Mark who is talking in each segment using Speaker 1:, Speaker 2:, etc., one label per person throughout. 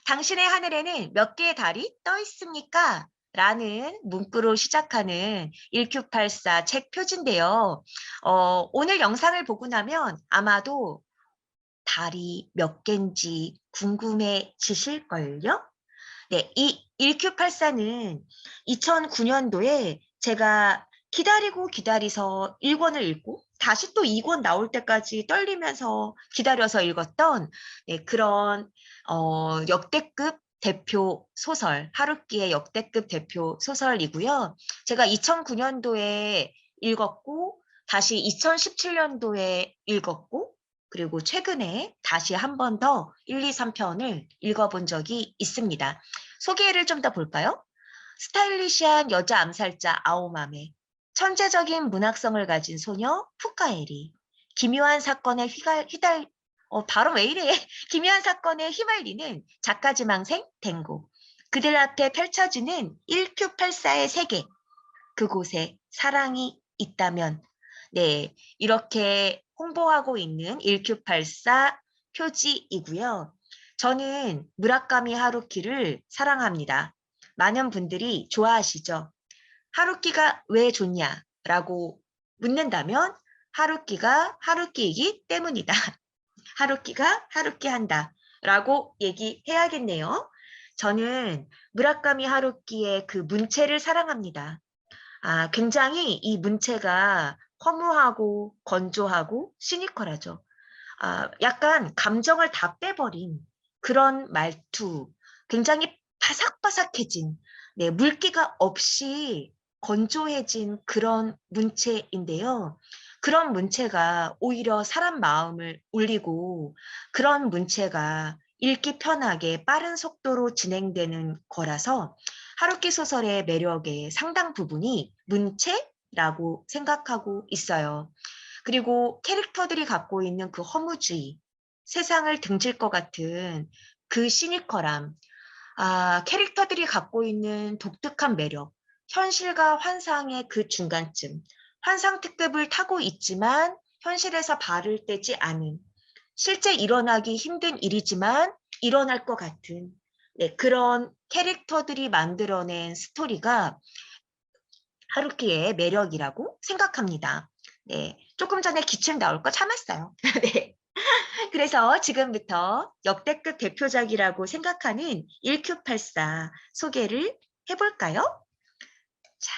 Speaker 1: 당신의 하늘에는 몇 개의 달이 떠 있습니까? 라는 문구로 시작하는 1984 책 표지인데요. 오늘 영상을 보고 나면 아마도 달이 몇 개인지 궁금해지실걸요? 네, 이 1984는 2009년도에 제가 기다리고 기다리서 1권을 읽고 다시 또 2권 나올 때까지 떨리면서 기다려서 읽었던 그런 역대급 대표 소설, 하루키의 역대급 대표 소설이고요. 제가 2009년도에 읽었고 다시 2017년도에 읽었고 그리고 최근에 다시 한 번 더 1, 2, 3편을 읽어본 적이 있습니다. 소개를 좀 더 볼까요? 스타일리시한 여자 암살자 아오마메, 천재적인 문학성을 가진 소녀 푸카에리, 기묘한 사건에 발음 왜 이래? 기묘한 사건에 휘말리는 작가 지망생 댕고, 그들 앞에 펼쳐지는 1984의 세계, 그곳에 사랑이 있다면, 네, 이렇게 홍보하고 있는 1984 표지이고요. 저는 무라카미 하루키를 사랑합니다. 많은 분들이 좋아하시죠? 하루키가 왜 좋냐라고 묻는다면 하루키가 하루키이기 때문이다. 하루키가 하루키한다. 라고 얘기해야겠네요. 저는 무라카미 하루키의 그 문체를 사랑합니다. 굉장히 이 문체가 허무하고 건조하고 시니컬하죠. 약간 감정을 다 빼버린 그런 말투, 굉장히 바삭바삭해진, 네, 물기가 없이 건조해진 그런 문체인데요. 그런 문체가 오히려 사람 마음을 울리고 그런 문체가 읽기 편하게 빠른 속도로 진행되는 거라서 하루키 소설의 매력의 상당 부분이 문체라고 생각하고 있어요. 그리고 캐릭터들이 갖고 있는 그 허무주의, 세상을 등질 것 같은 그 시니컬함, 캐릭터들이 갖고 있는 독특한 매력, 현실과 환상의 그 중간쯤, 환상 특급을 타고 있지만 현실에서 발을 떼지 않은, 실제 일어나기 힘든 일이지만 일어날 것 같은 그런 캐릭터들이 만들어낸 스토리가 하루키의 매력이라고 생각합니다. 네, 조금 전에 기침 나올 거 참았어요. 네. 그래서 지금부터 역대급 대표작이라고 생각하는 1984 소개를 해볼까요? 자,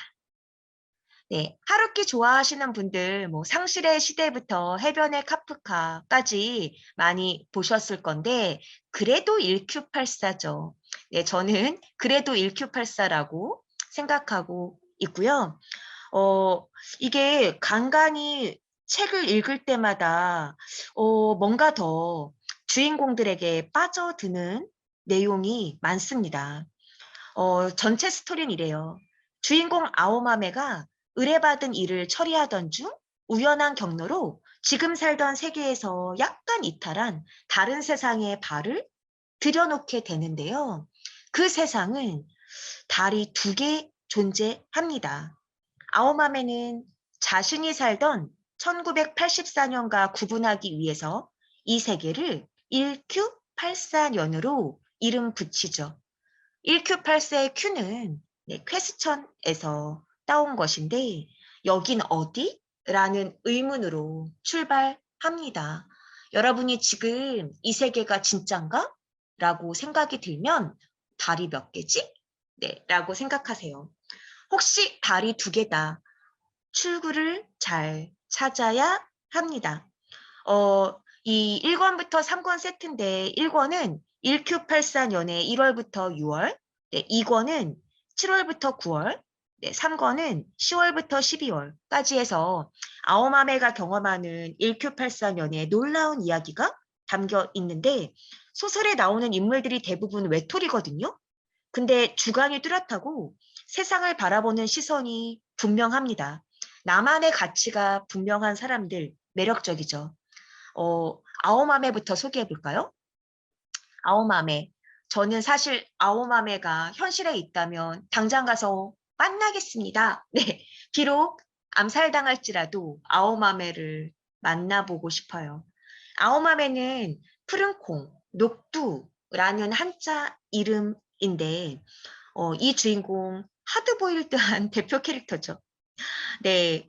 Speaker 1: 네. 하루키 좋아하시는 분들, 뭐, 상실의 시대부터 해변의 카프카까지 많이 보셨을 건데, 그래도 1984죠. 네, 저는 그래도 1984라고 생각하고 있고요. 어, 이게 간간히 책을 읽을 때마다 뭔가 더 주인공들에게 빠져드는 내용이 많습니다. 전체 스토리는 이래요. 주인공 아오마메가 의뢰받은 일을 처리하던 중 우연한 경로로 지금 살던 세계에서 약간 이탈한 다른 세상에 발을 들여놓게 되는데요. 그 세상은 달이 두 개 존재합니다. 아오마메는 자신이 살던 1984년과 구분하기 위해서 이 세계를 1Q84년으로 이름 붙이죠. 1Q84의 Q는 퀘스천에서 따온 것인데 여긴 어디? 라는 의문으로 출발합니다. 여러분이 지금 이 세계가 진짠가? 라고 생각이 들면 달이 몇 개지? 네, 라고 생각하세요. 혹시 달이 두 개다. 출구를 잘 찾아야 합니다. 이 1권부터 3권 세트인데 1권은 1984년에 1월부터 6월, 네, 2권은 7월부터 9월, 네, 3권은 10월부터 12월까지 해서 아오마메가 경험하는 1984년의 놀라운 이야기가 담겨 있는데 소설에 나오는 인물들이 대부분 외톨이거든요. 근데 주관이 뚜렷하고 세상을 바라보는 시선이 분명합니다. 나만의 가치가 분명한 사람들 매력적이죠. 아오마메부터 소개해 볼까요? 아오마메. 저는 사실 아오마메가 현실에 있다면 당장 가서 만나겠습니다. 네. 비록 암살당할지라도 아오마메를 만나보고 싶어요. 아오마메는 푸른 콩, 녹두, 라는 한자 이름인데 이 주인공 하드보일드한 대표 캐릭터죠. 네.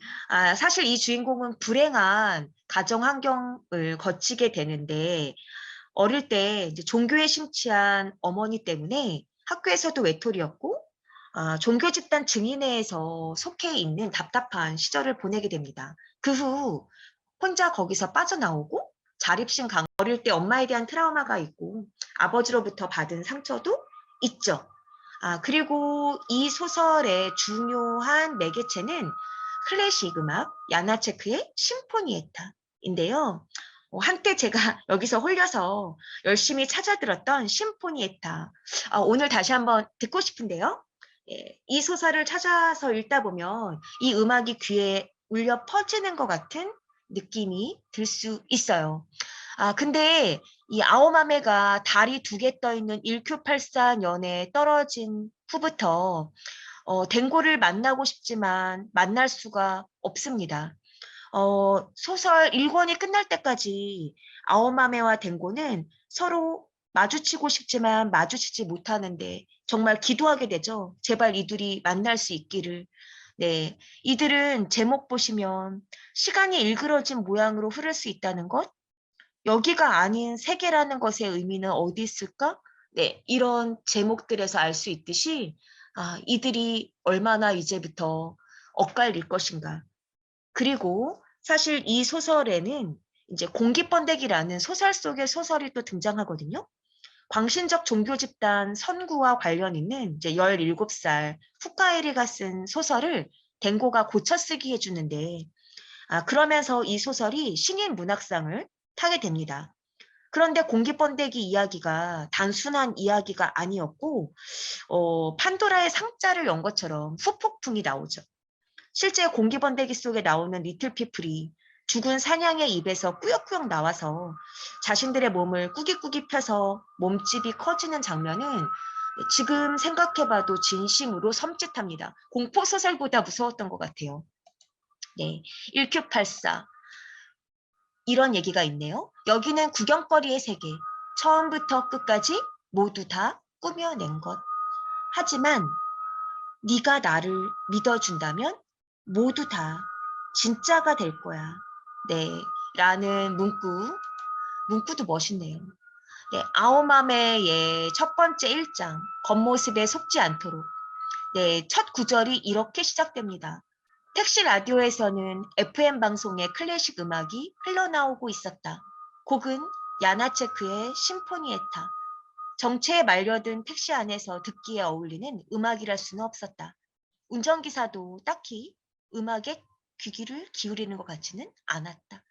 Speaker 1: 사실 이 주인공은 불행한 가정 환경을 거치게 되는데 어릴 때 이제 종교에 심취한 어머니 때문에 학교에서도 외톨이였고 종교 집단 증인회에서 속해 있는 답답한 시절을 보내게 됩니다. 그 후 혼자 거기서 빠져나오고 자립심 강 어릴 때 엄마에 대한 트라우마가 있고 아버지로부터 받은 상처도 있죠. 그리고 이 소설의 중요한 매개체는 클래식 음악 야나체크의 심포니에타인데요. 한때 제가 여기서 홀려서 열심히 찾아 들었던 심포니에타. 오늘 다시 한번 듣고 싶은데요. 예, 이 소설을 찾아서 읽다 보면 이 음악이 귀에 울려 퍼지는 것 같은 느낌이 들 수 있어요. 근데 이 아오마메가 달이 두 개 떠 있는 1984년에 떨어진 후부터 댕고를 만나고 싶지만 만날 수가 없습니다. 소설 1권이 끝날 때까지 아오마메와 댕고는 서로 마주치고 싶지만 마주치지 못하는데 정말 기도하게 되죠. 제발 이들이 만날 수 있기를. 네, 이들은 제목 보시면 시간이 일그러진 모양으로 흐를 수 있다는 것, 여기가 아닌 세계라는 것의 의미는 어디 있을까? 네, 이런 제목들에서 알 수 있듯이 이들이 얼마나 이제부터 엇갈릴 것인가. 그리고 사실 이 소설에는 이제 공기번데기라는 소설 속의 소설이 또 등장하거든요. 광신적 종교 집단 선구와 관련 있는 이제 17살 후카에리가 쓴 소설을 댕고가 고쳐쓰기 해주는데 그러면서 이 소설이 신인 문학상을 타게 됩니다. 그런데 공기번데기 이야기가 단순한 이야기가 아니었고 판도라의 상자를 연 것처럼 후폭풍이 나오죠. 실제 공기번데기 속에 나오는 리틀 피플이 죽은 사냥의 입에서 꾸역꾸역 나와서 자신들의 몸을 꾸깃꾸깃 펴서 몸집이 커지는 장면은 지금 생각해봐도 진심으로 섬찟합니다. 공포소설보다 무서웠던 것 같아요. 네, 1984 이런 얘기가 있네요. 여기는 구경거리의 세계. 처음부터 끝까지 모두 다 꾸며낸 것. 하지만 네가 나를 믿어준다면 모두 다 진짜가 될 거야. 네, 라는 문구도 멋있네요. 네, 아오마메의 첫 번째 1장, 겉모습에 속지 않도록. 네, 첫 구절이 이렇게 시작됩니다. 택시 라디오에서는 FM 방송의 클래식 음악이 흘러나오고 있었다. 곡은 야나체크의 심포니에타. 정체에 말려든 택시 안에서 듣기에 어울리는 음악이랄 수는 없었다. 운전기사도 딱히 음악에 귀기를 기울이는 것 같지는 않았다.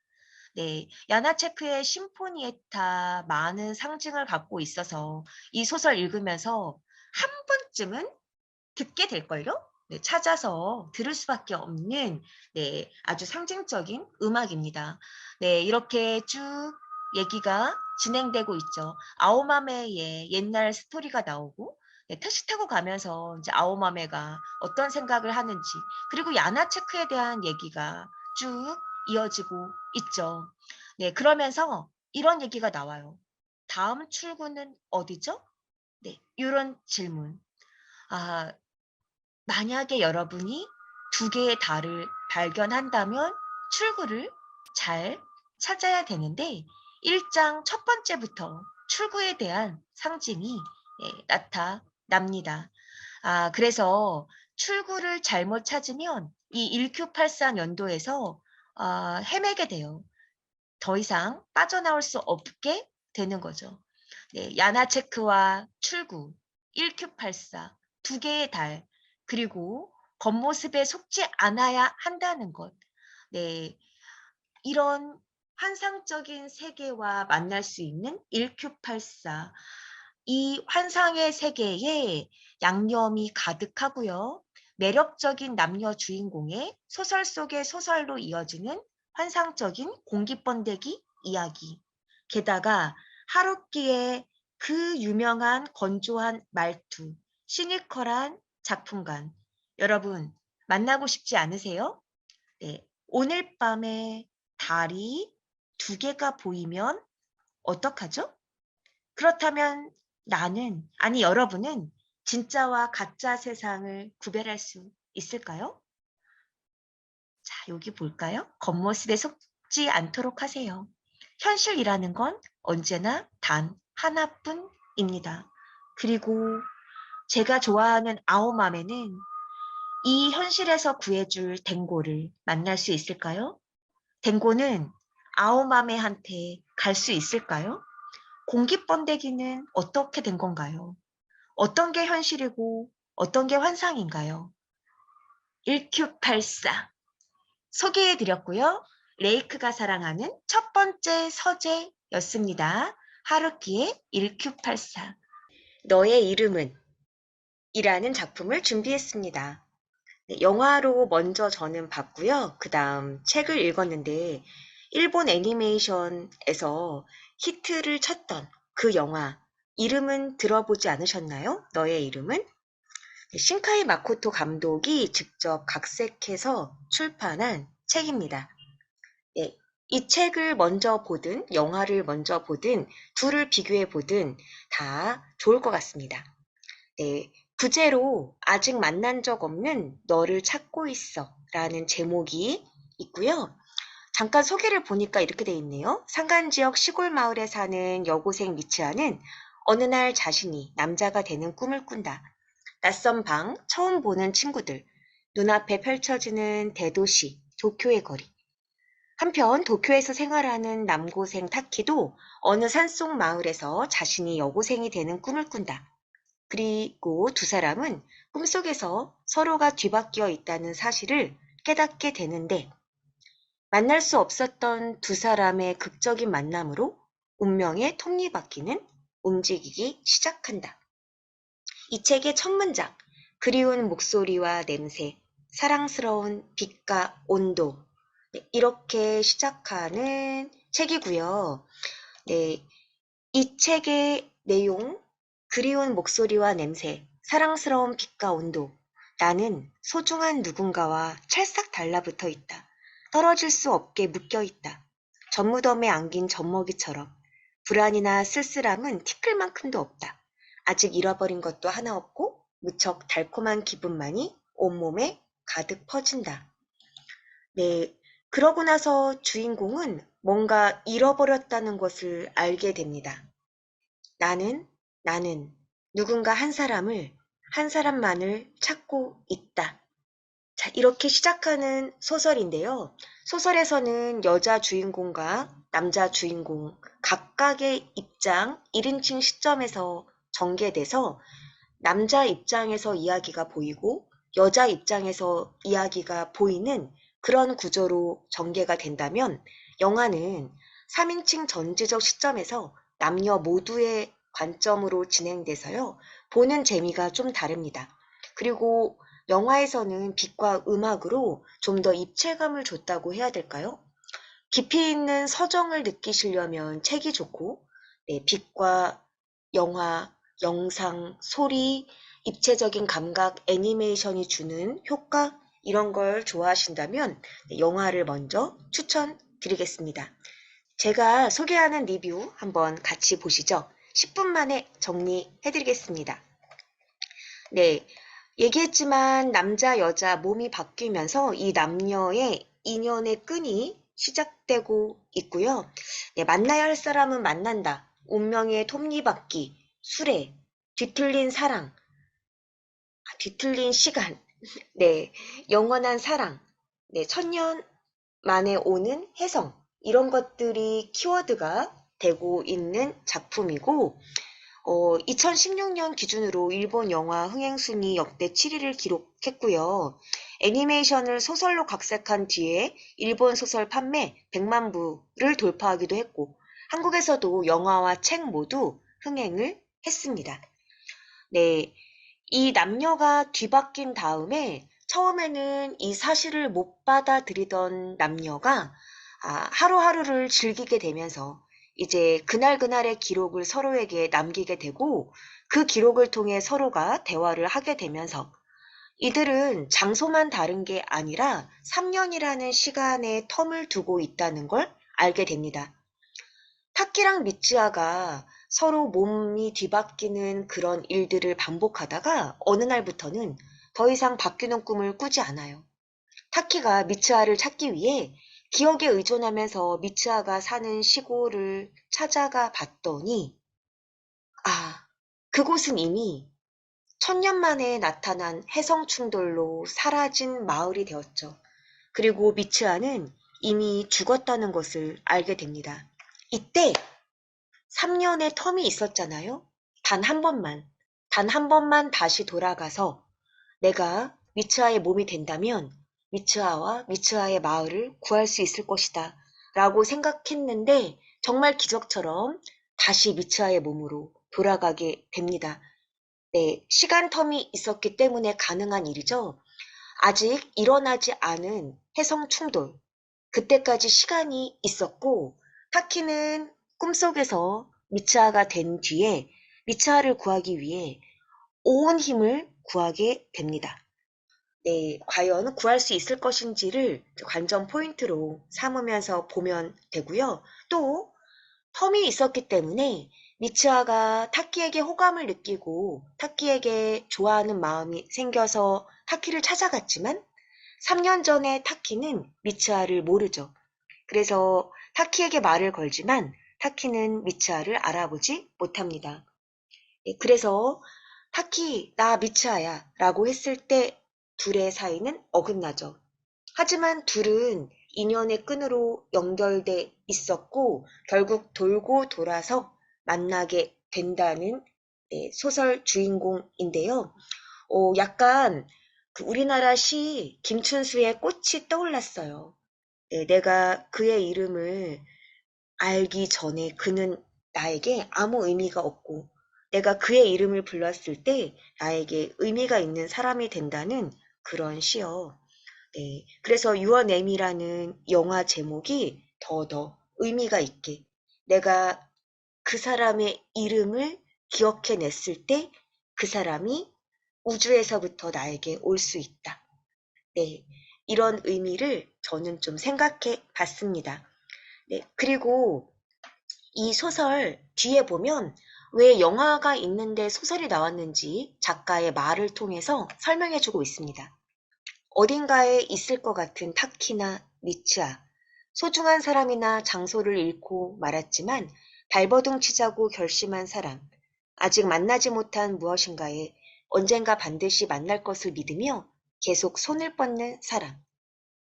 Speaker 1: 네, 야나체크의 심포니에타 많은 상징을 갖고 있어서 이 소설 읽으면서 한 번쯤은 듣게 될걸요? 네, 찾아서 들을 수밖에 없는 네, 아주 상징적인 음악입니다. 네, 이렇게 쭉 얘기가 진행되고 있죠. 아오마메의 옛날 스토리가 나오고 네, 택시 타고 가면서 이제 아오마메가 어떤 생각을 하는지 그리고 야나체크에 대한 얘기가 쭉 이어지고 있죠. 네, 그러면서 이런 얘기가 나와요. 다음 출구는 어디죠? 네, 이런 질문. 아, 만약에 여러분이 두 개의 달을 발견한다면 출구를 잘 찾아야 되는데 1장 첫 번째부터 출구에 대한 상징이 나타납니다. 그래서 출구를 잘못 찾으면 이 1984 년도에서 헤매게 돼요. 더 이상 빠져나올 수 없게 되는 거죠. 네, 야나체크와 출구, 1984, 두 개의 달, 그리고 겉모습에 속지 않아야 한다는 것. 네, 이런 환상적인 세계와 만날 수 있는 1984. 이 환상의 세계에 양념이 가득하고요. 매력적인 남녀 주인공의 소설 속의 소설로 이어지는 환상적인 공기번데기 이야기. 게다가 하루키의 그 유명한 건조한 말투, 시니컬한 작품관. 여러분, 만나고 싶지 않으세요? 네. 오늘 밤에 달이 두 개가 보이면 어떡하죠? 그렇다면 나는, 아니 여러분은 진짜와 가짜 세상을 구별할 수 있을까요? 자, 여기 볼까요? 겉모습에 속지 않도록 하세요. 현실이라는 건 언제나 단 하나뿐입니다. 그리고 제가 좋아하는 아오맘에는 이 현실에서 구해줄 댕고를 만날 수 있을까요? 댕고는 아오마메한테 갈 수 있을까요? 공기번데기는 어떻게 된 건가요? 어떤 게 현실이고 어떤 게 환상인가요? 1984 소개해드렸고요. 레이크가 사랑하는 첫 번째 서재였습니다. 하루키의 1984 너의 이름은? 이라는 작품을 준비했습니다. 네, 영화로 먼저 저는 봤고요. 그 다음 책을 읽었는데 일본 애니메이션에서 히트를 쳤던 그 영화 이름은 들어보지 않으셨나요? 너의 이름은? 네, 신카이 마코토 감독이 직접 각색해서 출판한 책입니다. 네, 이 책을 먼저 보든 영화를 먼저 보든 둘을 비교해 보든 다 좋을 것 같습니다. 네, 부제로 아직 만난 적 없는 너를 찾고 있어 라는 제목이 있고요. 잠깐 소개를 보니까 이렇게 돼 있네요. 산간지역 시골 마을에 사는 여고생 미츠아는 어느 날 자신이 남자가 되는 꿈을 꾼다. 낯선 방, 처음 보는 친구들, 눈앞에 펼쳐지는 대도시, 도쿄의 거리. 한편 도쿄에서 생활하는 남고생 타키도 어느 산속 마을에서 자신이 여고생이 되는 꿈을 꾼다. 그리고 두 사람은 꿈속에서 서로가 뒤바뀌어 있다는 사실을 깨닫게 되는데 만날 수 없었던 두 사람의 극적인 만남으로 운명의 톱니바퀴는 움직이기 시작한다. 이 책의 첫 문장, 그리운 목소리와 냄새, 사랑스러운 빛과 온도, 네, 이렇게 시작하는 책이고요. 네, 이 책의 내용, 그리운 목소리와 냄새, 사랑스러운 빛과 온도. 나는 소중한 누군가와 찰싹 달라붙어 있다. 떨어질 수 없게 묶여 있다. 젖무덤에 안긴 젖먹이처럼. 불안이나 쓸쓸함은 티끌만큼도 없다. 아직 잃어버린 것도 하나 없고 무척 달콤한 기분만이 온몸에 가득 퍼진다. 네, 그러고 나서 주인공은 뭔가 잃어버렸다는 것을 알게 됩니다. 나는 누군가 한 사람만을 찾고 있다. 자, 이렇게 시작하는 소설인데요. 소설에서는 여자 주인공과 남자 주인공 각각의 입장, 1인칭 시점에서 전개돼서 남자 입장에서 이야기가 보이고 여자 입장에서 이야기가 보이는 그런 구조로 전개가 된다면 영화는 3인칭 전지적 시점에서 남녀 모두의 관점으로 진행돼서요. 보는 재미가 좀 다릅니다. 그리고 영화에서는 빛과 음악으로 좀 더 입체감을 줬다고 해야 될까요? 깊이 있는 서정을 느끼시려면 책이 좋고, 네, 빛과 영화, 영상, 소리, 입체적인 감각, 애니메이션이 주는 효과, 이런 걸 좋아하신다면 영화를 먼저 추천드리겠습니다. 제가 소개하는 리뷰 한번 같이 보시죠. 10분 만에 정리해드리겠습니다. 네, 얘기했지만 남자, 여자 몸이 바뀌면서 이 남녀의 인연의 끈이 시작되고 있고요. 네, 만나야 할 사람은 만난다. 운명의 톱니바퀴, 수레, 뒤틀린 사랑, 뒤틀린 시간, 네, 영원한 사랑, 네, 천년 만에 오는 혜성, 이런 것들이 키워드가 되고 있는 작품이고, 2016년 기준으로 일본 영화 흥행순위 역대 7위를 기록했고요. 애니메이션을 소설로 각색한 뒤에 일본 소설 판매 100만 부를 돌파하기도 했고, 한국에서도 영화와 책 모두 흥행을 했습니다. 네, 이 남녀가 뒤바뀐 다음에 처음에는 이 사실을 못 받아들이던 남녀가 하루하루를 즐기게 되면서 이제 그날그날의 기록을 서로에게 남기게 되고 그 기록을 통해 서로가 대화를 하게 되면서 이들은 장소만 다른 게 아니라 3년이라는 시간의 텀을 두고 있다는 걸 알게 됩니다. 타키랑 미츠아가 서로 몸이 뒤바뀌는 그런 일들을 반복하다가 어느 날부터는 더 이상 바뀌는 꿈을 꾸지 않아요. 타키가 미츠하를 찾기 위해 기억에 의존하면서 미츠하가 사는 시골을 찾아가 봤더니, 아, 그곳은 이미 천년 만에 나타난 해성 충돌로 사라진 마을이 되었죠. 그리고 미츠하는 이미 죽었다는 것을 알게 됩니다. 이때 3년의 텀이 있었잖아요. 단 한 번만 다시 돌아가서 내가 미츠하의 몸이 된다면 미츠하와 미츠하의 마을을 구할 수 있을 것이다. 라고 생각했는데 정말 기적처럼 다시 미츠하의 몸으로 돌아가게 됩니다. 네, 시간 텀이 있었기 때문에 가능한 일이죠. 아직 일어나지 않은 해성 충돌. 그때까지 시간이 있었고, 타키는 꿈속에서 미츠하가 된 뒤에 미츠하를 구하기 위해 온 힘을 구하게 됩니다. 네, 과연 구할 수 있을 것인지를 관전 포인트로 삼으면서 보면 되고요. 또 텀이 있었기 때문에 미츠하가 타키에게 호감을 느끼고 타키에게 좋아하는 마음이 생겨서 타키를 찾아갔지만 3년 전에 타키는 미츠하를 모르죠. 그래서 타키에게 말을 걸지만 타키는 미츠하를 알아보지 못합니다. 그래서 타키, 나 미츠하야 라고 했을 때 둘의 사이는 어긋나죠. 하지만 둘은 인연의 끈으로 연결돼 있었고 결국 돌고 돌아서 만나게 된다는 소설 주인공인데요. 약간 그 우리나라 시 김춘수의 꽃이 떠올랐어요. 네, 내가 그의 이름을 알기 전에 그는 나에게 아무 의미가 없고 내가 그의 이름을 불렀을 때 나에게 의미가 있는 사람이 된다는 그런 시요. 네, 그래서 Your Name이라는 영화 제목이 더 의미가 있게 내가 그 사람의 이름을 기억해냈을 때 그 사람이 우주에서부터 나에게 올 수 있다. 네, 이런 의미를 저는 좀 생각해 봤습니다. 네, 그리고 이 소설 뒤에 보면 왜 영화가 있는데 소설이 나왔는지 작가의 말을 통해서 설명해 주고 있습니다. 어딘가에 있을 것 같은 타키나 미츠아, 소중한 사람이나 장소를 잃고 말았지만 발버둥 치자고 결심한 사람, 아직 만나지 못한 무엇인가에 언젠가 반드시 만날 것을 믿으며 계속 손을 뻗는 사람.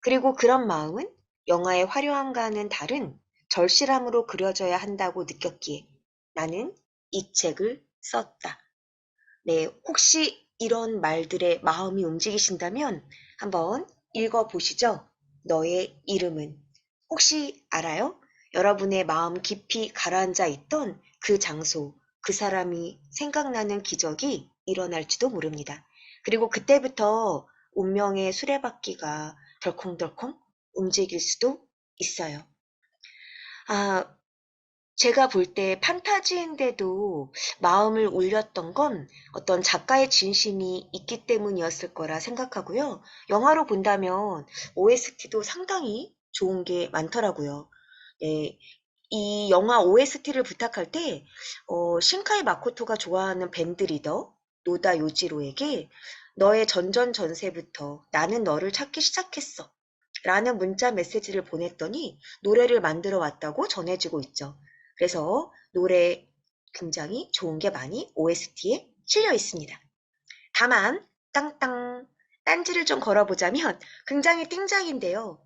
Speaker 1: 그리고 그런 마음은 영화의 화려함과는 다른 절실함으로 그려져야 한다고 느꼈기에 나는 이 책을 썼다. 네, 혹시 이런 말들의 마음이 움직이신다면 한번 읽어보시죠. 너의 이름은. 혹시 알아요? 여러분의 마음 깊이 가라앉아 있던 그 장소, 그 사람이 생각나는 기적이 일어날지도 모릅니다. 그리고 그때부터 운명의 수레바퀴가 덜컹덜컹 움직일 수도 있어요. 아, 제가 볼 때 판타지인데도 마음을 울렸던 건 어떤 작가의 진심이 있기 때문이었을 거라 생각하고요. 영화로 본다면 OST도 상당히 좋은 게 많더라고요. 네, 이 영화 OST를 부탁할 때 신카이 마코토가 좋아하는 밴드 리더 노다 요지로에게 너의 전전전세부터 나는 너를 찾기 시작했어. 라는 문자 메시지를 보냈더니 노래를 만들어 왔다고 전해지고 있죠. 그래서 노래 굉장히 좋은 게 많이 OST에 실려 있습니다. 다만 땅땅 딴지를 좀 걸어보자면 굉장히 띵작인데요.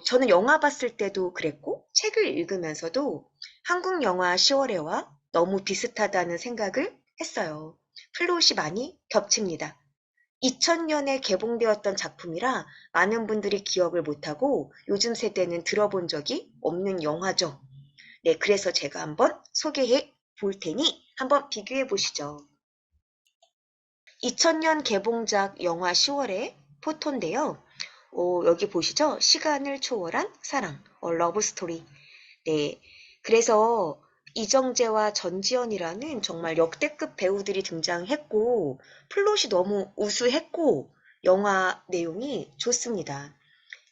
Speaker 1: 저는 영화 봤을 때도 그랬고 책을 읽으면서도 한국 영화 10월에와 너무 비슷하다는 생각을 했어요. 플롯이 많이 겹칩니다. 2000년에 개봉되었던 작품이라 많은 분들이 기억을 못하고 요즘 세대는 들어본 적이 없는 영화죠. 네, 그래서 제가 한번 소개해 볼 테니 한번 비교해 보시죠. 2000년 개봉작 영화 10월의 포토인데요. 여기 보시죠. 시간을 초월한 사랑, 러브 스토리. 네, 그래서 이정재와 전지현이라는 정말 역대급 배우들이 등장했고 플롯이 너무 우수했고 영화 내용이 좋습니다.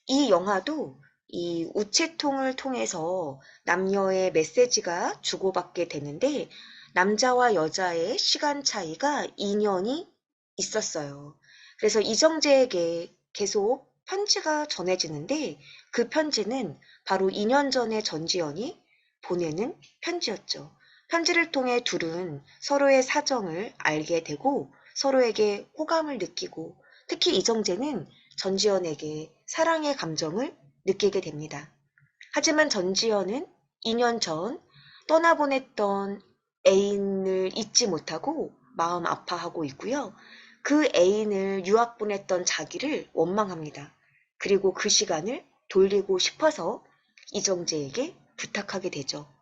Speaker 1: 이 영화도 이 우체통을 통해서 남녀의 메시지가 주고받게 되는데 남자와 여자의 시간 차이가 2년이 있었어요. 그래서 이정재에게 계속 편지가 전해지는데 그 편지는 바로 2년 전에 전지현이 보내는 편지였죠. 편지를 통해 둘은 서로의 사정을 알게 되고 서로에게 호감을 느끼고 특히 이정재는 전지현에게 사랑의 감정을 느끼게 됩니다. 하지만 전지현은 2년 전 떠나보냈던 애인을 잊지 못하고 마음 아파하고 있고요. 그 애인을 유학 보냈던 자기를 원망합니다. 그리고 그 시간을 돌리고 싶어서 이정재에게 부탁하게 되죠.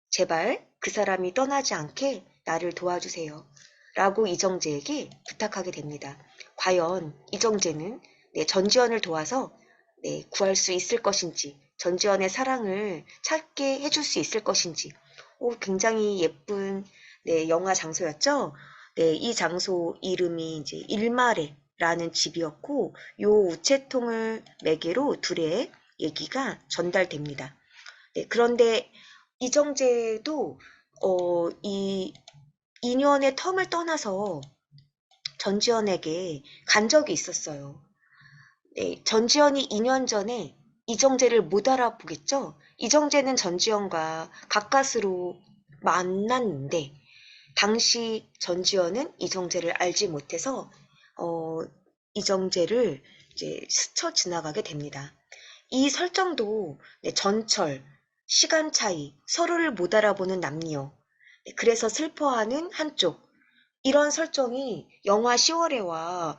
Speaker 1: 제발 그 사람이 떠나지 않게 나를 도와주세요. 라고 이정재에게 부탁하게 됩니다. 과연 이정재는 전지현을 도와서 구할 수 있을 것인지, 전지현의 사랑을 찾게 해줄 수 있을 것인지, 굉장히 예쁜 영화 장소였죠. 이 장소 이름이 이제 일마레라는 집이었고, 요 우체통을 매개로 둘의 얘기가 전달됩니다. 그런데 이정재도 이 2년의 텀을 떠나서 전지현에게 간 적이 있었어요. 전지현이 2년 전에 이정재를 못 알아보겠죠? 이정재는 전지현과 가까스로 만났는데 당시 전지현은 이정재를 알지 못해서 이정재를 이제 스쳐 지나가게 됩니다. 이 설정도 전철, 시간 차이, 서로를 못 알아보는 남녀, 그래서 슬퍼하는 한쪽, 이런 설정이 영화 10월에와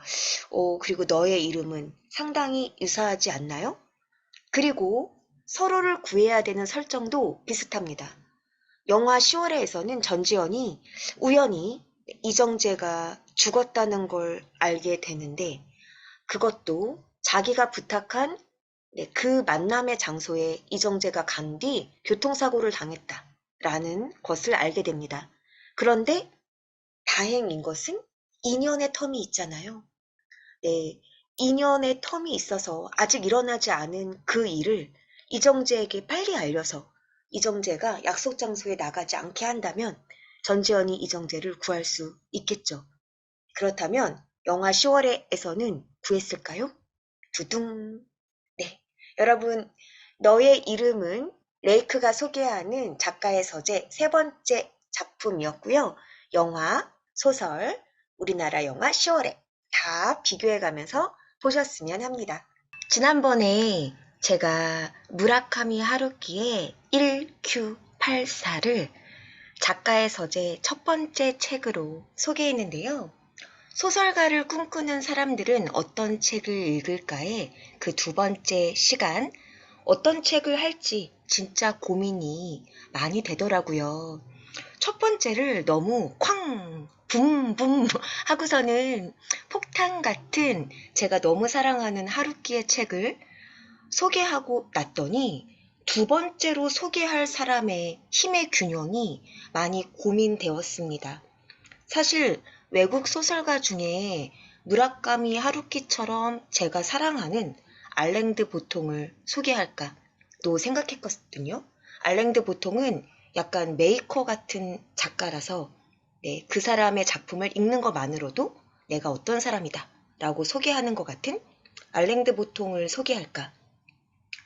Speaker 1: 그리고 너의 이름은 상당히 유사하지 않나요? 그리고 서로를 구해야 되는 설정도 비슷합니다. 영화 10월에에서는 전지현이 우연히 이정재가 죽었다는 걸 알게 되는데 그것도 자기가 부탁한 그 만남의 장소에 이정재가 간 뒤 교통사고를 당했다라는 것을 알게 됩니다. 그런데 다행인 것은 2년의 텀이 있잖아요. 2년의 텀이 있어서 아직 일어나지 않은 그 일을 이정재에게 빨리 알려서 이정재가 약속 장소에 나가지 않게 한다면 전지현이 이정재를 구할 수 있겠죠. 그렇다면 영화 10월에서는 구했을까요? 두둥. 네. 여러분, 너의 이름은 레이크가 소개하는 작가의 서재 세 번째 작품이었고요. 영화, 소설, 우리나라 영화 10월에 다 비교해가면서 보셨으면 합니다. 지난번에 제가 무라카미 하루키의 1Q84를 작가의 서재 첫 번째 책으로 소개했는데요. 소설가를 꿈꾸는 사람들은 어떤 책을 읽을까에 그 두 번째 시간, 어떤 책을 할지 진짜 고민이 많이 되더라고요. 첫 번째를 너무 쾅, 붐붐 하고서는 폭탄 같은 제가 너무 사랑하는 하루키의 책을 소개하고 났더니 두 번째로 소개할 사람의 힘의 균형이 많이 고민되었습니다. 사실 외국 소설가 중에 무라카미 하루키처럼 제가 사랑하는 알랭드 보통을 소개할까도 생각했거든요. 알랭드 보통은 약간 메이커 같은 작가라서 그 사람의 작품을 읽는 것만으로도 내가 어떤 사람이다 라고 소개하는 것 같은 알랭드 보통을 소개할까.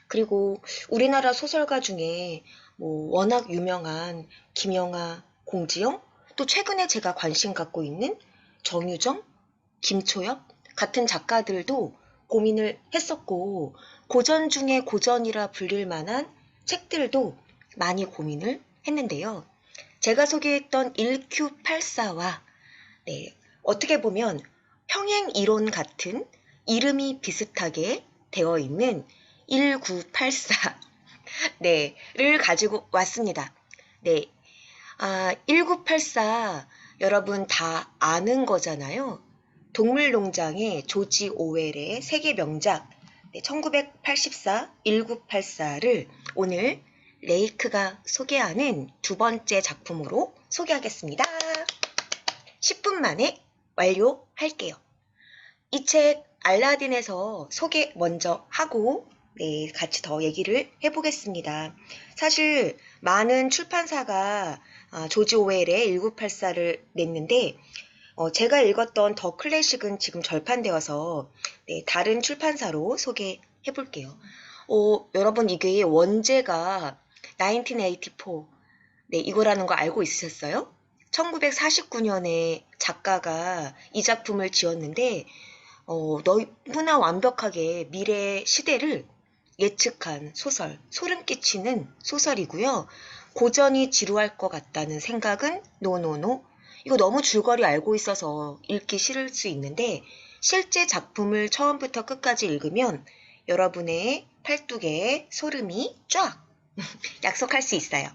Speaker 1: 그리고 우리나라 소설가 중에 워낙 유명한 김영하, 공지영, 또 최근에 제가 관심 갖고 있는 정유정, 김초엽 같은 작가들도 고민을 했었고 고전 중에 고전이라 불릴 만한 책들도 많이 고민을 했는데요. 제가 소개했던 1Q84와 어떻게 보면 평행 이론 같은 이름이 비슷하게 되어 있는 1984 를 가지고 왔습니다. 1984 여러분 다 아는 거잖아요. 동물농장의 조지 오웰의 세계 명작 1984 1984를 오늘 레이크가 소개하는 두 번째 작품으로 소개하겠습니다. 10분 만에 완료할게요. 이 책 알라딘에서 소개 먼저 하고 네, 같이 더 얘기를 해보겠습니다. 사실 많은 출판사가 조지 오웰의 1984를 냈는데 제가 읽었던 더 클래식은 지금 절판되어서 네, 다른 출판사로 소개해 볼게요. 여러분 이게 원제가 1984 네, 이거라는 거 알고 있으셨어요? 1949년에 작가가 이 작품을 지었는데 너무나 완벽하게 미래 시대를 예측한 소설, 소름 끼치는 소설이고요. 고전이 지루할 것 같다는 생각은 노노노. 이거 너무 줄거리 알고 있어서 읽기 싫을 수 있는데 실제 작품을 처음부터 끝까지 읽으면 여러분의 팔뚝에 소름이 쫙 약속할 수 있어요.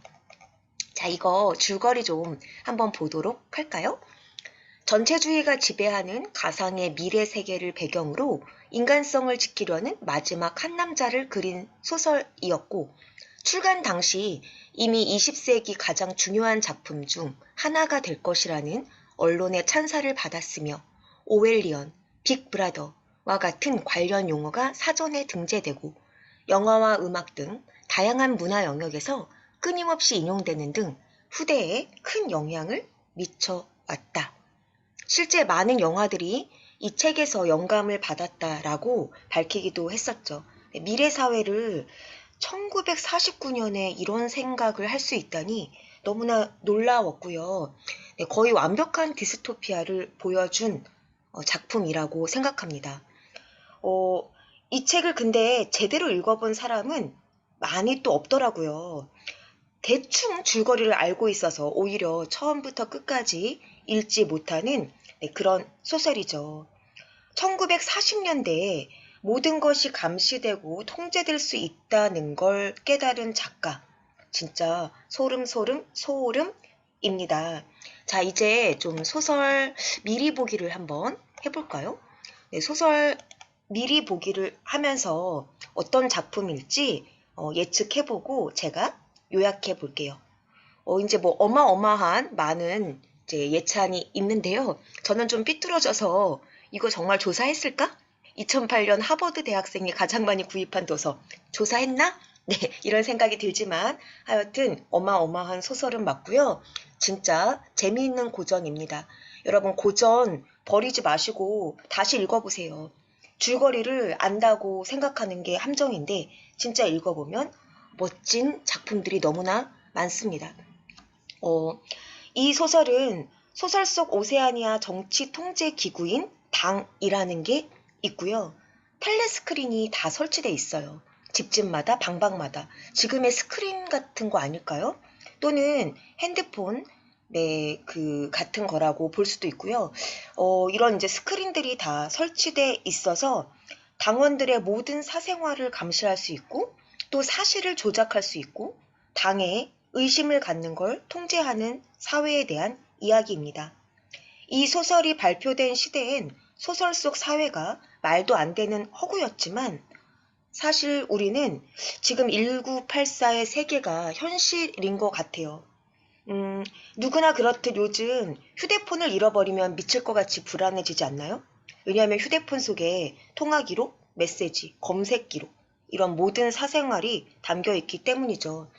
Speaker 1: 자, 이거 줄거리 좀 한번 보도록 할까요? 전체주의가 지배하는 가상의 미래 세계를 배경으로 인간성을 지키려는 마지막 한 남자를 그린 소설이었고, 출간 당시 이미 20세기 가장 중요한 작품 중 하나가 될 것이라는 언론의 찬사를 받았으며, 오웰리언, 빅브라더와 같은 관련 용어가 사전에 등재되고, 영화와 음악 등 다양한 문화 영역에서 끊임없이 인용되는 등 후대에 큰 영향을 미쳐왔다. 실제 많은 영화들이 이 책에서 영감을 받았다라고 밝히기도 했었죠. 미래 사회를 1949년에 이런 생각을 할 수 있다니 너무나 놀라웠고요. 거의 완벽한 디스토피아를 보여준 작품이라고 생각합니다. 이 책을 근데 제대로 읽어본 사람은 많이 또 없더라고요. 대충 줄거리를 알고 있어서 오히려 처음부터 끝까지 읽지 못하는 그런 소설이죠. 1940년대에 모든 것이 감시되고 통제될 수 있다는 걸 깨달은 작가. 진짜 소름입니다. 자, 이제 좀 소설 미리 보기를 한번 해볼까요? 네, 소설 미리 보기를 하면서 어떤 작품일지 예측해보고 제가 요약해 볼게요. 이제 뭐 어마어마한 많은 이제 예찬이 있는데요. 저는 좀 삐뚤어져서 이거 정말 조사했을까? 2008년 하버드 대학생이 가장 많이 구입한 도서 조사했나? 네, 이런 생각이 들지만 하여튼 어마어마한 소설은 맞고요. 진짜 재미있는 고전입니다. 여러분 고전 버리지 마시고 다시 읽어보세요. 줄거리를 안다고 생각하는 게 함정인데 진짜 읽어보면 멋진 작품들이 너무나 많습니다. 이 소설은 소설 속 오세아니아 정치 통제 기구인 당이라는 게 있고요. 텔레스크린이 다 설치돼 있어요. 집집마다 방방마다 지금의 스크린 같은 거 아닐까요? 또는 핸드폰 네, 그 같은 거라고 볼 수도 있고요. 이런 이제 스크린들이 다 설치돼 있어서 당원들의 모든 사생활을 감시할 수 있고 또 사실을 조작할 수 있고 당에 의심을 갖는 걸 통제하는 사회에 대한 이야기입니다. 이 소설이 발표된 시대엔 소설 속 사회가 말도 안 되는 허구였지만 사실 우리는 지금 1984의 세계가 현실인 것 같아요. 누구나 그렇듯 요즘 휴대폰을 잃어버리면 미칠 것 같이 불안해지지 않나요? 왜냐하면 휴대폰 속에 통화 기록, 메시지, 검색 기록 이런 모든 사생활이 담겨 있기 때문이죠.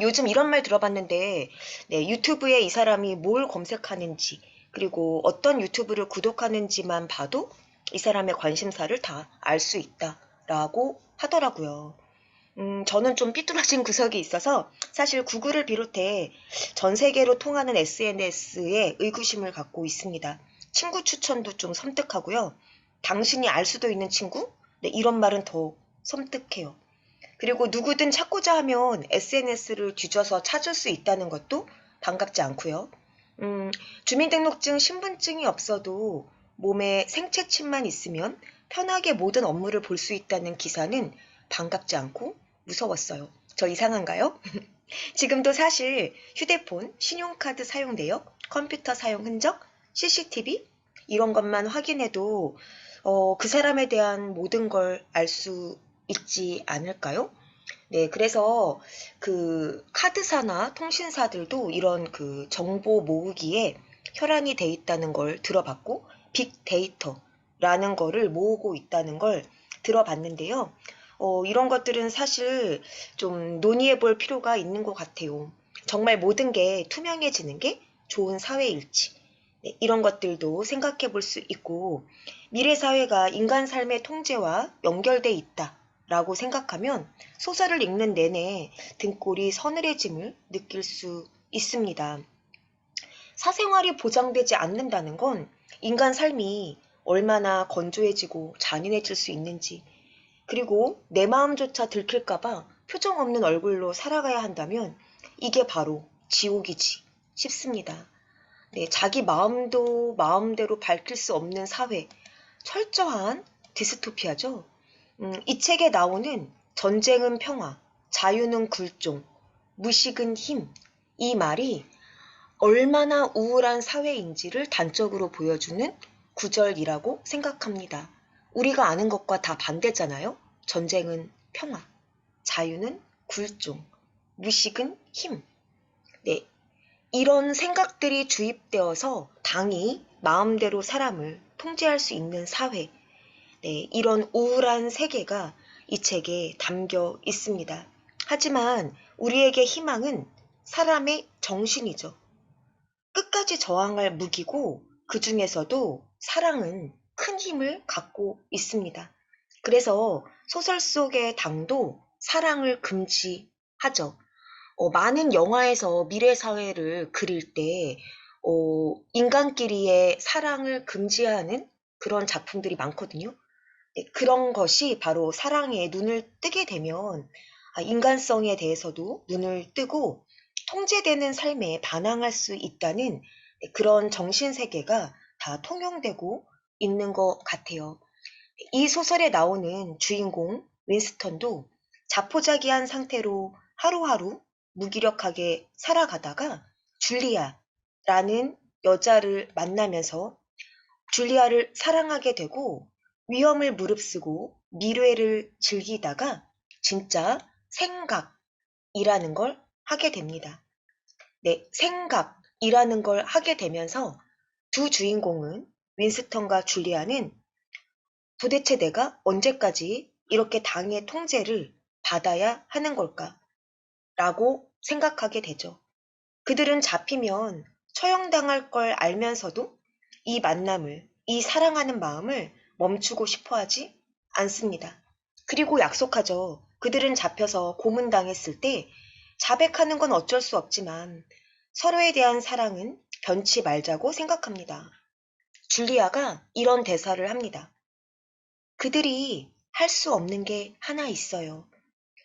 Speaker 1: 요즘 이런 말 들어봤는데 네, 유튜브에 이 사람이 뭘 검색하는지 그리고 어떤 유튜브를 구독하는지만 봐도 이 사람의 관심사를 다 알 수 있다라고 하더라고요. 저는 좀 삐뚤어진 구석이 있어서 사실 구글을 비롯해 전 세계로 통하는 SNS에 의구심을 갖고 있습니다. 친구 추천도 좀 섬뜩하고요. 당신이 알 수도 있는 친구? 네, 이런 말은 더 섬뜩해요. 그리고 누구든 찾고자 하면 SNS를 뒤져서 찾을 수 있다는 것도 반갑지 않고요. 주민등록증, 신분증이 없어도 몸에 생체칩만 있으면 편하게 모든 업무를 볼 수 있다는 기사는 반갑지 않고 무서웠어요. 저 이상한가요? 지금도 사실 휴대폰, 신용카드 사용 내역, 컴퓨터 사용 흔적, CCTV 이런 것만 확인해도 그 사람에 대한 모든 걸 알 수 있지 않을까요? 네, 그래서 그 카드사나 통신사들도 이런 그 정보 모으기에 혈안이 돼 있다는 걸 들어봤고 빅데이터라는 거를 모으고 있다는 걸 들어봤는데요. 이런 것들은 사실 좀 논의해 볼 필요가 있는 것 같아요. 정말 모든 게 투명해지는 게 좋은 사회일지. 네, 이런 것들도 생각해 볼 수 있고, 미래 사회가 인간 삶의 통제와 연결돼 있다라고 생각하면 소설을 읽는 내내 등골이 서늘해짐을 느낄 수 있습니다. 사생활이 보장되지 않는다는 건 인간 삶이 얼마나 건조해지고 잔인해질 수 있는지, 그리고 내 마음조차 들킬까봐 표정 없는 얼굴로 살아가야 한다면 이게 바로 지옥이지 싶습니다. 네, 자기 마음도 마음대로 밝힐 수 없는 사회, 철저한 디스토피아죠. 이 책에 나오는 전쟁은 평화, 자유는 굴종, 무식은 힘, 이 말이 얼마나 우울한 사회인지를 단적으로 보여주는 구절이라고 생각합니다. 우리가 아는 것과 다 반대잖아요. 전쟁은 평화, 자유는 굴종, 무식은 힘. 네, 이런 생각들이 주입되어서 당이 마음대로 사람을 통제할 수 있는 사회, 네, 이런 우울한 세계가 이 책에 담겨 있습니다. 하지만 우리에게 희망은 사람의 정신이죠. 끝까지 저항할 무기고 그 중에서도 사랑은 큰 힘을 갖고 있습니다. 그래서 소설 속의 당도 사랑을 금지하죠. 많은 영화에서 미래 사회를 그릴 때 인간끼리의 사랑을 금지하는 그런 작품들이 많거든요. 네, 그런 것이 바로 사랑에 눈을 뜨게 되면 인간성에 대해서도 눈을 뜨고 통제되는 삶에 반항할 수 있다는 그런 정신세계가 다 통용되고 있는 것 같아요. 이 소설에 나오는 주인공 윈스턴도 자포자기한 상태로 하루하루 무기력하게 살아가다가 줄리아라는 여자를 만나면서 줄리아를 사랑하게 되고 위험을 무릅쓰고 미래를 즐기다가 진짜 생각이라는 걸 하게 됩니다. 네, 생각이라는 걸 하게 되면서 두 주인공은 윈스턴과 줄리아는 도대체 내가 언제까지 이렇게 당의 통제를 받아야 하는 걸까? 라고 생각하게 되죠. 그들은 잡히면 처형당할 걸 알면서도 이 만남을, 이 사랑하는 마음을 멈추고 싶어 하지 않습니다. 그리고 약속하죠. 그들은 잡혀서 고문당했을 때 자백하는 건 어쩔 수 없지만 서로에 대한 사랑은 변치 말자고 생각합니다. 줄리아가 이런 대사를 합니다. 그들이 할 수 없는 게 하나 있어요.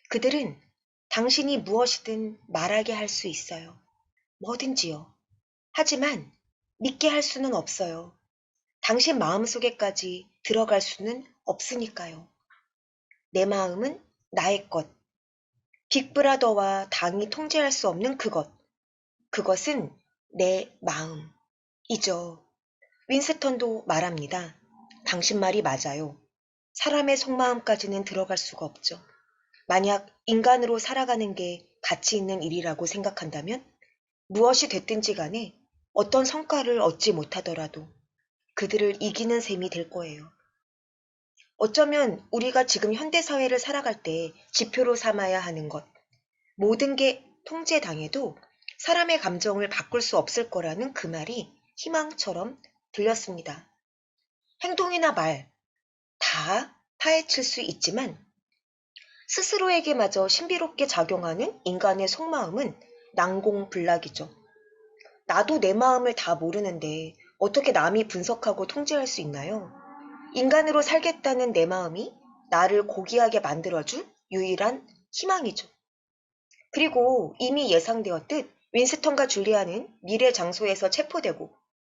Speaker 1: 그들은 당신이 무엇이든 말하게 할 수 있어요. 뭐든지요. 하지만 믿게 할 수는 없어요. 당신 마음속에까지 들어갈 수는 없으니까요. 내 마음은 나의 것. 빅브라더와 당이 통제할 수 없는 그것. 그것은 내 마음이죠. 윈스턴도 말합니다. 당신 말이 맞아요. 사람의 속마음까지는 들어갈 수가 없죠. 만약 인간으로 살아가는 게 가치 있는 일이라고 생각한다면 무엇이 됐든지 간에 어떤 성과를 얻지 못하더라도 그들을 이기는 셈이 될 거예요. 어쩌면 우리가 지금 현대사회를 살아갈 때 지표로 삼아야 하는 것, 모든 게 통제당해도 사람의 감정을 바꿀 수 없을 거라는 그 말이 희망처럼 들렸습니다. 행동이나 말, 다 파헤칠 수 있지만 스스로에게마저 신비롭게 작용하는 인간의 속마음은 난공불락이죠. 나도 내 마음을 다 모르는데 어떻게 남이 분석하고 통제할 수 있나요? 인간으로 살겠다는 내 마음이 나를 고귀하게 만들어줄 유일한 희망이죠. 그리고 이미 예상되었듯 윈스턴과 줄리아는 미래 장소에서 체포되고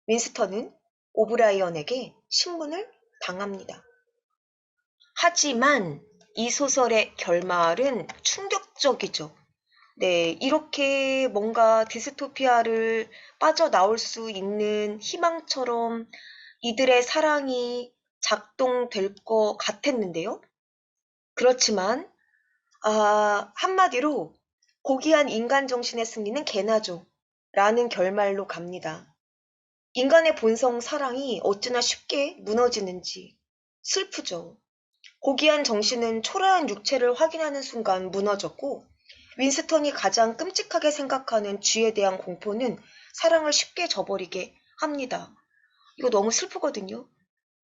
Speaker 1: 윈스턴은 오브라이언에게 신문을 당합니다. 하지만 이 소설의 결말은 충격적이죠. 네, 이렇게 뭔가 디스토피아를 빠져나올 수 있는 희망처럼 이들의 사랑이 작동될 것 같았는데요. 그렇지만, 한마디로 고귀한 인간 정신의 승리는 개나죠. 라는 결말로 갑니다. 인간의 본성 사랑이 어찌나 쉽게 무너지는지 슬프죠. 고귀한 정신은 초라한 육체를 확인하는 순간 무너졌고, 윈스턴이 가장 끔찍하게 생각하는 쥐에 대한 공포는 사랑을 쉽게 저버리게 합니다. 이거 너무 슬프거든요.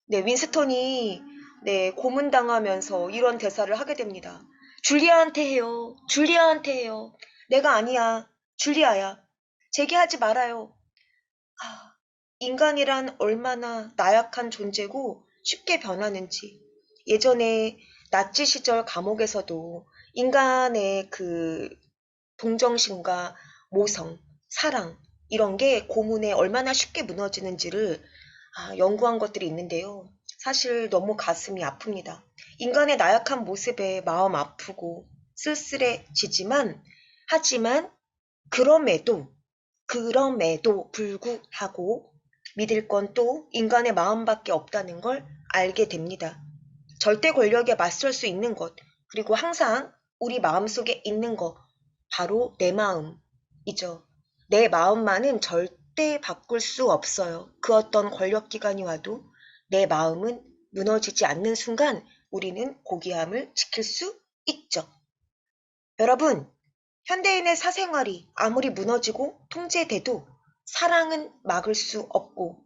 Speaker 1: 네, 윈스턴이 네, 고문당하면서 이런 대사를 하게 됩니다. 줄리아한테 해요. 줄리아한테 해요. 내가 아니야. 줄리아야. 제게 하지 말아요. 아, 인간이란 얼마나 나약한 존재고 쉽게 변하는지. 예전에 나치 시절 감옥에서도 인간의 그 동정심과 모성, 사랑, 이런 게 고문에 얼마나 쉽게 무너지는지를 연구한 것들이 있는데요. 사실 너무 가슴이 아픕니다. 인간의 나약한 모습에 마음 아프고 쓸쓸해지지만, 하지만 그럼에도 불구하고 믿을 건 또 인간의 마음밖에 없다는 걸 알게 됩니다. 절대 권력에 맞설 수 있는 것, 그리고 항상 우리 마음속에 있는 것, 바로 내 마음이죠. 내 마음만은 절대 바꿀 수 없어요. 그 어떤 권력기관이 와도 내 마음은 무너지지 않는 순간 우리는 고귀함을 지킬 수 있죠. 여러분, 현대인의 사생활이 아무리 무너지고 통제돼도 사랑은 막을 수 없고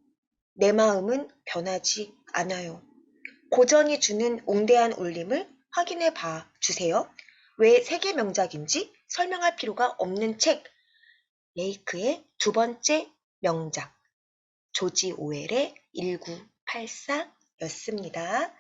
Speaker 1: 내 마음은 변하지 않아요. 고전이 주는 웅대한 울림을 확인해 봐 주세요. 왜 세계 명작인지 설명할 필요가 없는 책, 레이크의 두 번째 명작, 조지 오웰의 1984였습니다.